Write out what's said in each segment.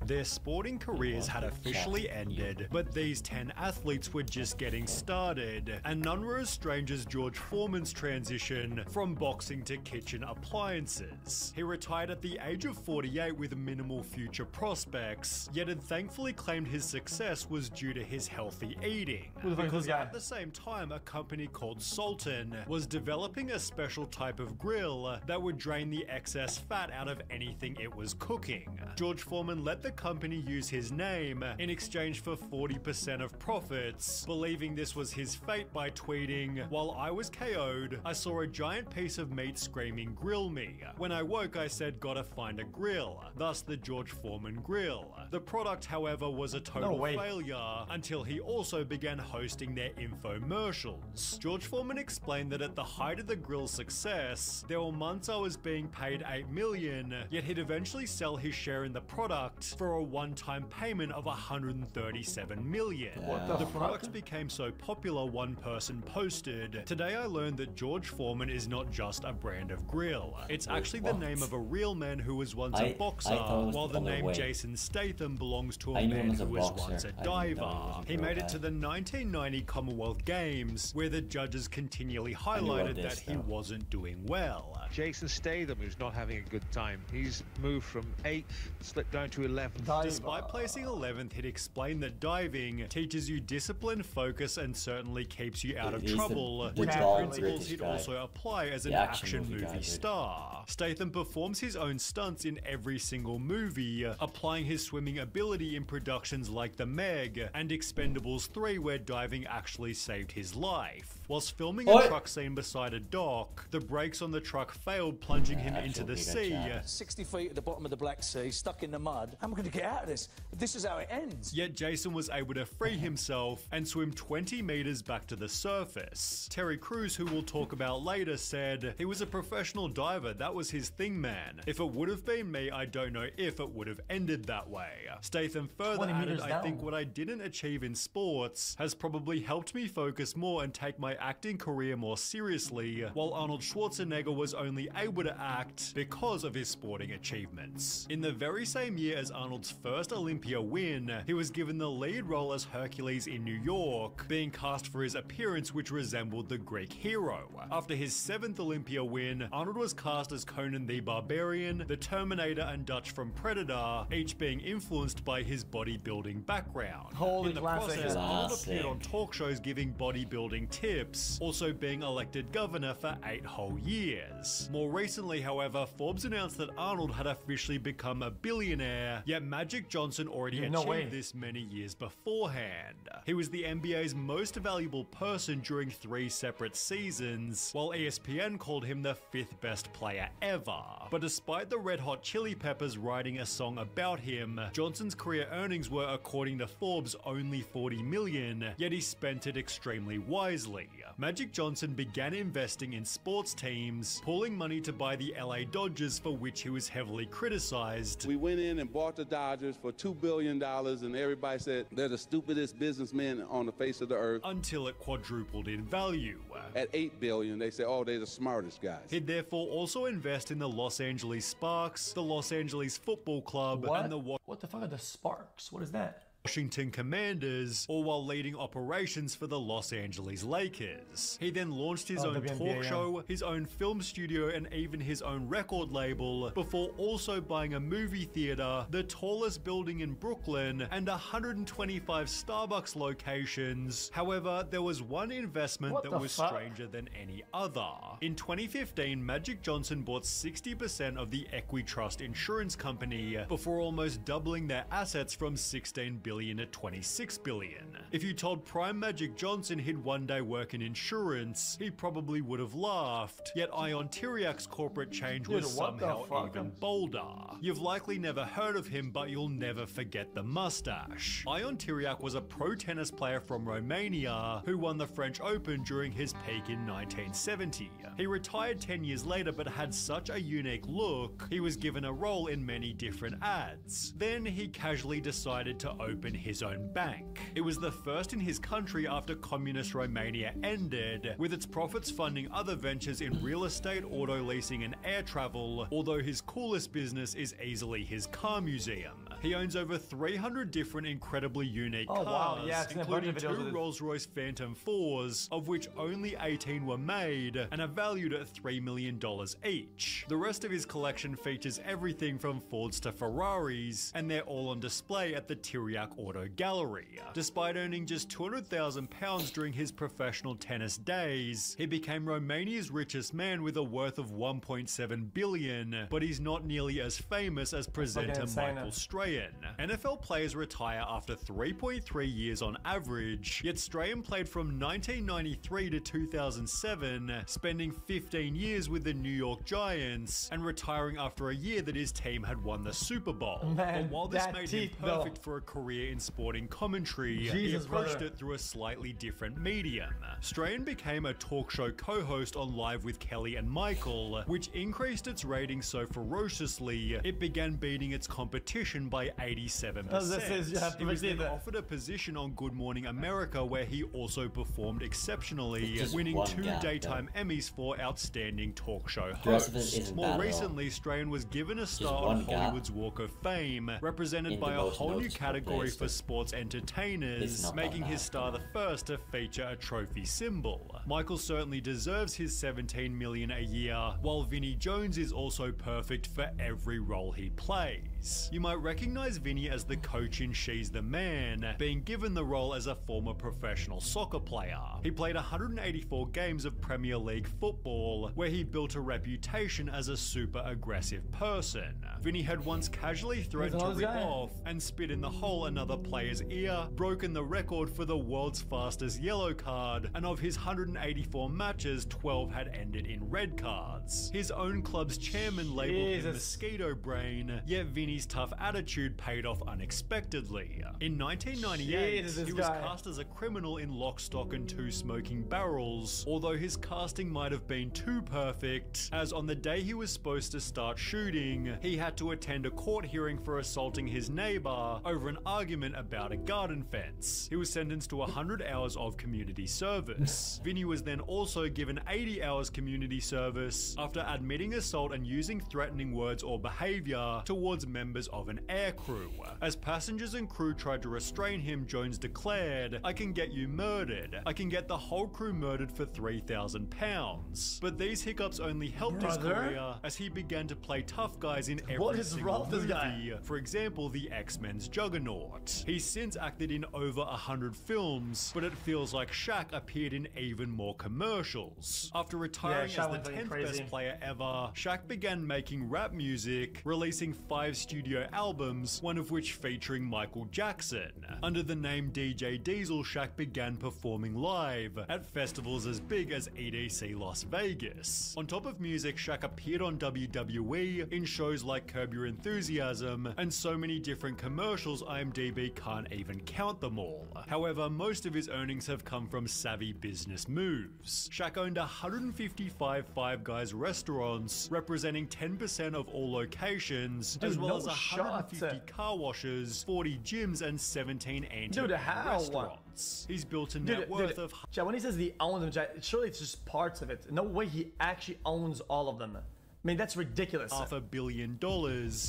Their sporting careers had officially ended, but these 10 athletes were just getting started, and none were as strange as George Foreman's transition from boxing to kitchen appliances. He retired at the age of 48 with minimal future prospects, yet had thankfully claimed his success was due to his healthy eating. Because at the same time, a company called Sultan was developing a special type of grill that would drain the excess fat out of anything it was cooking. George Foreman let the company use his name in exchange for 40% of profits, believing this was his fate by tweeting, "While I was KO'd, I saw a giant piece of meat screaming, 'Grill me.' When I woke, I said, gotta find a grill," thus the George Foreman grill. The product, however, was a total failure until he also began hosting their infomercials. George Foreman explained that at the height of the grill's success, there were months I was being paid $8 million, yet he'd eventually sell his share in the product for a one-time payment of $137 million. The product became so popular, one person posted, "Today I learned that George Foreman is not just a brand of grill. It's actually the name of a real man who was once a boxer, while the name Jason Statham belongs to a man who was once a diver." He made it to the 1990 Commonwealth Games, where the judges continually highlighted that he wasn't doing well. Jason Statham, who's not having a good time. He's moved from 8th, slipped down to 11th. Despite placing 11th, he'd explained that diving teaches you discipline, focus, and certainly keeps you out of trouble, which are principles he'd also apply as an action movie star. Statham performs his own stunts in every single movie, applying his swimming ability in productions like The Meg and Expendables 3, where diving actually saved his life. Whilst filming a truck scene beside a dock, the brakes on the truck failed, plunging him into the sea. 60 feet at the bottom of the Black Sea, stuck in the mud. How am I going to get out of this? This is how it ends. Yet Jason was able to free himself and swim 20 meters back to the surface. Terry Crews, who we'll talk about later, said, "He was a professional diver. That was his thing, man. If it would have been me, I don't know if it would have ended that way." Statham further added, "I think what I didn't achieve in sports has probably helped me focus more and take my acting career more seriously, while Arnold Schwarzenegger was only able to act because of his sporting achievements." In the very same year as Arnold's first Olympia win, he was given the lead role as Hercules in New York, being cast for his appearance which resembled the Greek hero. After his 7th Olympia win, Arnold was cast as Conan the Barbarian, the Terminator, and Dutch from Predator, each being influenced by his bodybuilding background. In the process, Arnold appeared on talk shows giving bodybuilding tips, also being elected governor for 8 whole years. More recently, however, Forbes announced that Arnold had officially become a billionaire, yet Magic Johnson already achieved this many years beforehand. He was the NBA's most valuable person during 3 separate seasons, while ESPN called him the 5th best player ever. But despite the Red Hot Chili Peppers writing a song about him, Johnson's career earnings were, according to Forbes, only $40 million, yet he spent it extremely wisely. Magic Johnson began investing in sports teams, pulling money to buy the LA Dodgers, for which he was heavily criticized. "We went in and bought the Dodgers for $2 billion, and everybody said they're the stupidest businessmen on the face of the earth." Until it quadrupled in value. At $8 billion, they said, "Oh, they're the smartest guys." He'd therefore also invest in the Los Angeles Sparks, the Los Angeles Football Club, and the What the fuck are the Sparks? What is that? Washington Commanders, all while leading operations for the Los Angeles Lakers. He then launched his own talk show, his own film studio, and even his own record label, before also buying a movie theater, the tallest building in Brooklyn, and 125 Starbucks locations. However, there was one investment that was stranger than any other. In 2015, Magic Johnson bought 60% of the Equitrust Insurance Company, before almost doubling their assets from $16 billion at $26 billion. If you told prime Magic Johnson he'd one day work in insurance, he probably would have laughed. Yet Ion Tiriac's corporate change was somehow even bolder. You've likely never heard of him, but you'll never forget the mustache. Ion Tiriac was a pro tennis player from Romania who won the French Open during his peak in 1970. He retired 10 years later, but had such a unique look, he was given a role in many different ads. Then he casually decided to open open his own bank. It was the first in his country after communist Romania ended, with its profits funding other ventures in real estate, auto leasing, and air travel, although his coolest business is easily his car museum. He owns over 300 different incredibly unique cars, wow, yeah, I've seen a bunch including of videos of 2 this. Rolls-Royce Phantom 4s, of which only 18 were made and are valued at $3 million each. The rest of his collection features everything from Fords to Ferraris, and they're all on display at the Tiriac Auto Gallery. Despite earning just £200,000 during his professional tennis days, he became Romania's richest man with a worth of $1.7 billion, but he's not nearly as famous as presenter Michael Strahan. NFL players retire after 3.3 years on average, yet Strahan played from 1993 to 2007, spending 15 years with the New York Giants, and retiring after a year that his team had won the Super Bowl. Man, but while this that made him teeth, perfect for a career in sporting commentary, he approached it through a slightly different medium. Strahan became a talk show co-host on Live with Kelly and Michael, which increased its ratings so ferociously, it began beating its competition by 87%. He was then offered a position on Good Morning America, where he also performed exceptionally, winning 2 daytime Emmys for Outstanding Talk Show Host. More recently, Strahan was given a star on Hollywood's Walk of Fame, represented by a whole new category for sports entertainers, making his star the first to feature a trophy symbol. Michael certainly deserves his $17 million a year, while Vinnie Jones is also perfect for every role he plays. You might recognize Vinnie as the coach in She's the Man, being given the role as a former professional soccer player. He played 184 games of Premier League football, where he built a reputation as a super aggressive person. Vinnie had once casually threatened to rip off and spit in the hole another player's ear, broken the record for the world's fastest yellow card, and of his 184 matches, 12 had ended in red cards. His own club's chairman labeled him Mosquito Brain, yet Vinnie's tough attitude paid off unexpectedly. In 1998, he was cast as a criminal in Lock, Stock and Two Smoking Barrels, although his casting might have been too perfect, as on the day he was supposed to start shooting, he had to attend a court hearing for assaulting his neighbor over an argument about a garden fence. He was sentenced to 100 hours of community service. Vinnie was then also given 80 hours community service after admitting assault and using threatening words or behavior towards members of an air crew. As passengers and crew tried to restrain him, Jones declared, "I can get you murdered. I can get the whole crew murdered for £3,000. But these hiccups only helped his career, as he began to play tough guys in every single movie. For example, the X-Men's Juggernaut. He's since acted in over 100 films, but it feels like Shaq appeared in even more commercials. After retiring as the 10th best player ever, Shaq began making rap music, releasing 5 studio albums, one of which featuring Michael Jackson. Under the name DJ Diesel, Shaq began performing live at festivals as big as EDC Las Vegas. On top of music, Shaq appeared on WWE, in shows like Curb Your Enthusiasm, and so many different commercials IMDb can't even count them all. However, most of his earnings have come from savvy business moves. Shaq owned 155 Five Guys restaurants, representing 10% of all locations, as well as 150 car washes, 40 gyms, and 17 restaurants. He's built a net worth of... When he says he owns them, surely it's just parts of it. No way he actually owns all of them. I mean, that's ridiculous. $500 million,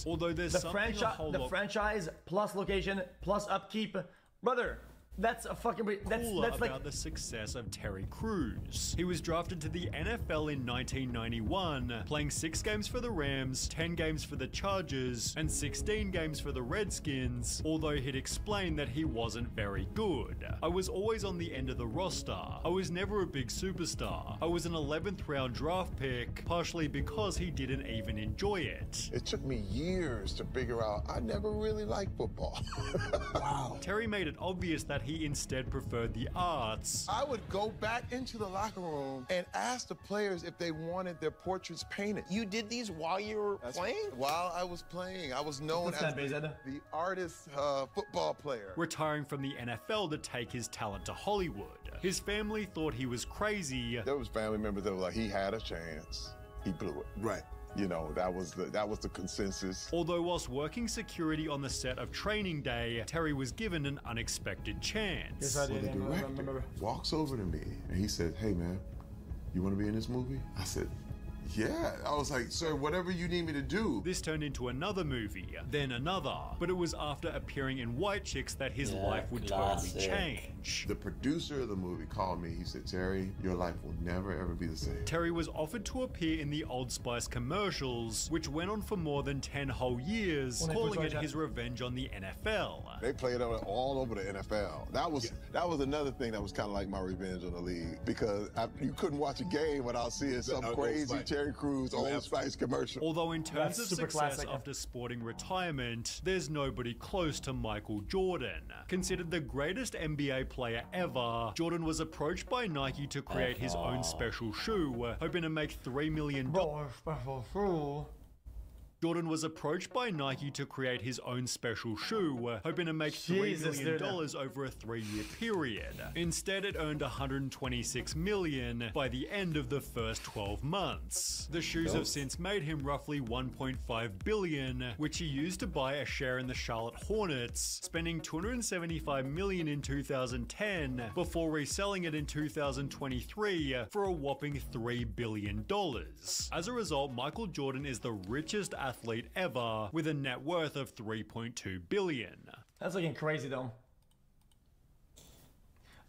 although there's the franchise plus location plus upkeep. Brother, that's a fucking... That's about like the success of Terry Crews. He was drafted to the NFL in 1991, playing 6 games for the Rams, 10 games for the Chargers, and 16 games for the Redskins, although he'd explained that he wasn't very good. "I was always on the end of the roster. I was never a big superstar. I was an 11th round draft pick, partially because he didn't even enjoy it." It took me years to figure out I never really liked football. Wow. Terry made it obvious that he instead preferred the arts. I would go back into the locker room and ask the players if they wanted their portraits painted. You did these while you were playing? While I was playing. I was known as the artist football player. Retiring from the NFL to take his talent to Hollywood. His family thought he was crazy. There was family members that were like, he had a chance. He blew it. Right. You know, that was the consensus. Although whilst working security on the set of Training Day, Terry was given an unexpected chance. Yes, I So did. the director walks over to me and he said, "Hey man, you want to be in this movie?" I said, "Yeah." I was like, "Sir, whatever you need me to do." This turned into another movie, then another, but it was after appearing in White Chicks that his life would totally change. The producer of the movie called me. He said, "Terry, your life will never ever be the same." Terry was offered to appear in the Old Spice commercials, which went on for more than 10 whole years, calling it his revenge on the NFL. They played it all over the NFL. That was another thing that was kind of like my revenge on the league, because you couldn't watch a game without seeing some crazy Terry Crews Old Spice commercial. Although in terms of success classic. after sporting retirement, there's nobody close to Michael Jordan. Considered the greatest NBA player ever, Jordan was approached by Nike to create his own special shoe, hoping to make $3 million. Jordan was approached by Nike to create his own special shoe, hoping to make $3 million over a 3-year period. Instead, it earned $126 million by the end of the first 12 months. The shoes have since made him roughly $1.5 billion, which he used to buy a share in the Charlotte Hornets, spending $275 million in 2010 before reselling it in 2023 for a whopping $3 billion. As a result, Michael Jordan is the richest athlete ever, with a net worth of $3.2 billion. That's looking crazy though.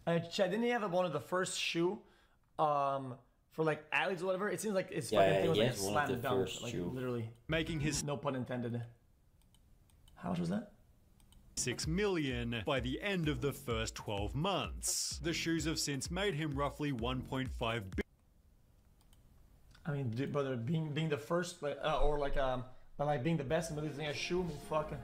Chad, didn't he have one of the first shoe for like athletes or whatever? It seems like it's fucking thing was like slam dunk, like literally. Making his no pun intended. How much was that? $6 million by the end of the first 12 months. The shoes have since made him roughly $1.5 billion. I mean, brother, being the first, or like being the best in releasing a shoe, I mean, fucking.